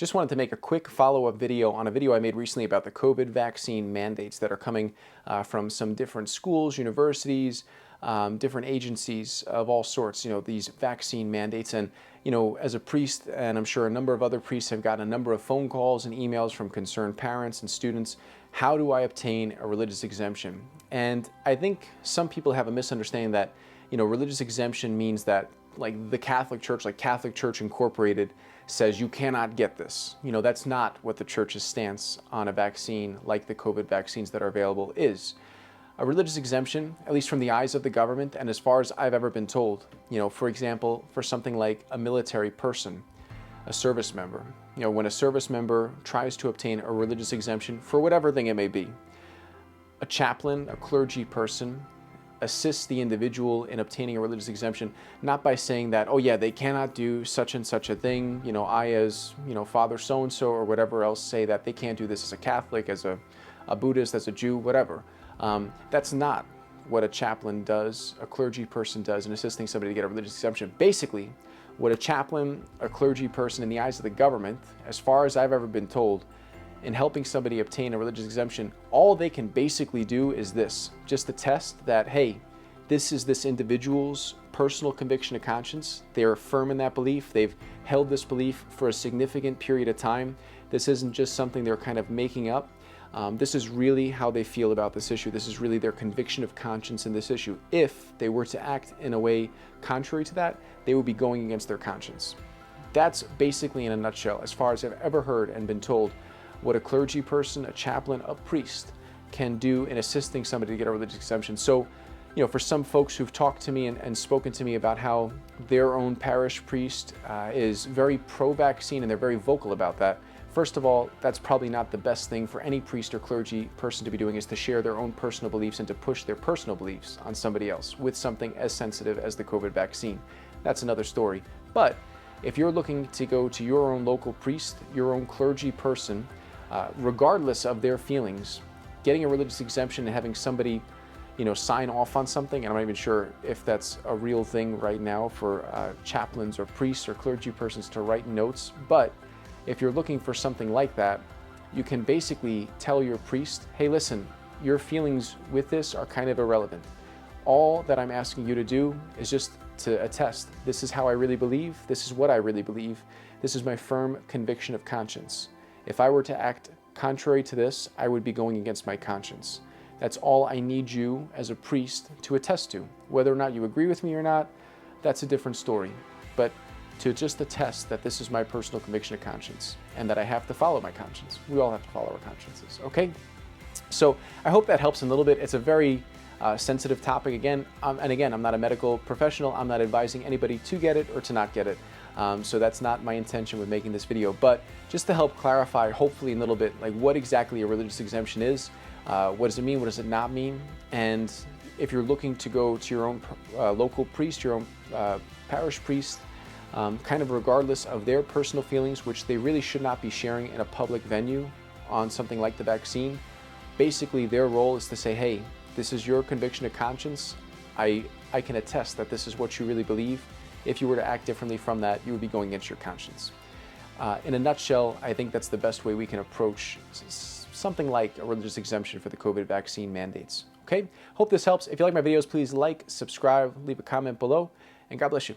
Just wanted to make a quick follow-up video on a video I made recently about the COVID vaccine mandates that are coming from some different schools, universities, different agencies of all sorts, these vaccine mandates. And, as a priest, and I'm sure a number of other priests have gotten a number of phone calls and emails from concerned parents and students. How do I obtain a religious exemption? And I think some people have a misunderstanding that, religious exemption means that like the Catholic Church, like Catholic Church Incorporated, says you cannot get this. That's not what the Church's stance on a vaccine like the COVID vaccines that are available is. A religious exemption, at least from the eyes of the government, and as far as I've ever been told, for example, for something like a military person, a service member, when a service member tries to obtain a religious exemption for whatever thing it may be, a chaplain, a clergy person, assist the individual in obtaining a religious exemption, not by saying that, oh yeah, they cannot do such and such a thing, I as, Father so-and-so or whatever else say that they can't do this as a Catholic, as a Buddhist, as a Jew, whatever. That's not what a chaplain does, a clergy person does in assisting somebody to get a religious exemption. Basically, what a chaplain, a clergy person in the eyes of the government, as far as I've ever been told, in helping somebody obtain a religious exemption, all they can basically do is this, just attest that, hey, this is this individual's personal conviction of conscience. They're firm in that belief. They've held this belief for a significant period of time. This isn't just something they're kind of making up. This is really how they feel about this issue. This is really their conviction of conscience in this issue. If they were to act in a way contrary to that, they would be going against their conscience. That's basically, in a nutshell, as far as I've ever heard and been told, what a clergy person, a chaplain, a priest can do in assisting somebody to get a religious exemption. So, for some folks who've talked to me and spoken to me about how their own parish priest is very pro-vaccine and they're very vocal about that, first of all, that's probably not the best thing for any priest or clergy person to be doing, is to share their own personal beliefs and to push their personal beliefs on somebody else with something as sensitive as the COVID vaccine. That's another story. But if you're looking to go to your own local priest, your own clergy person, regardless of their feelings, getting a religious exemption and having somebody, sign off on something, and I'm not even sure if that's a real thing right now for chaplains or priests or clergy persons to write notes, but if you're looking for something like that, you can basically tell your priest, hey, listen, your feelings with this are kind of irrelevant. All that I'm asking you to do is just to attest, this is how I really believe, this is what I really believe, this is my firm conviction of conscience. If I were to act contrary to this, I would be going against my conscience. That's all I need you as a priest to attest to. Whether or not you agree with me or not, that's a different story. But to just attest that this is my personal conviction of conscience and that I have to follow my conscience. We all have to follow our consciences, okay? So I hope that helps a little bit. It's a very sensitive topic again. And again, I'm not a medical professional. I'm not advising anybody to get it or to not get it. So that's not my intention with making this video, but just to help clarify, hopefully a little bit, like what exactly a religious exemption is, what does it mean, what does it not mean, and if you're looking to go to your own local priest, your own parish priest, kind of regardless of their personal feelings, which they really should not be sharing in a public venue on something like the vaccine, basically their role is to say, hey, this is your conviction of conscience, I can attest that this is what you really believe. If you were to act differently from that, you would be going against your conscience. In a nutshell, I think that's the best way we can approach something like a religious exemption for the COVID vaccine mandates. Okay? Hope this helps. If you like my videos, please like, subscribe, leave a comment below, and God bless you.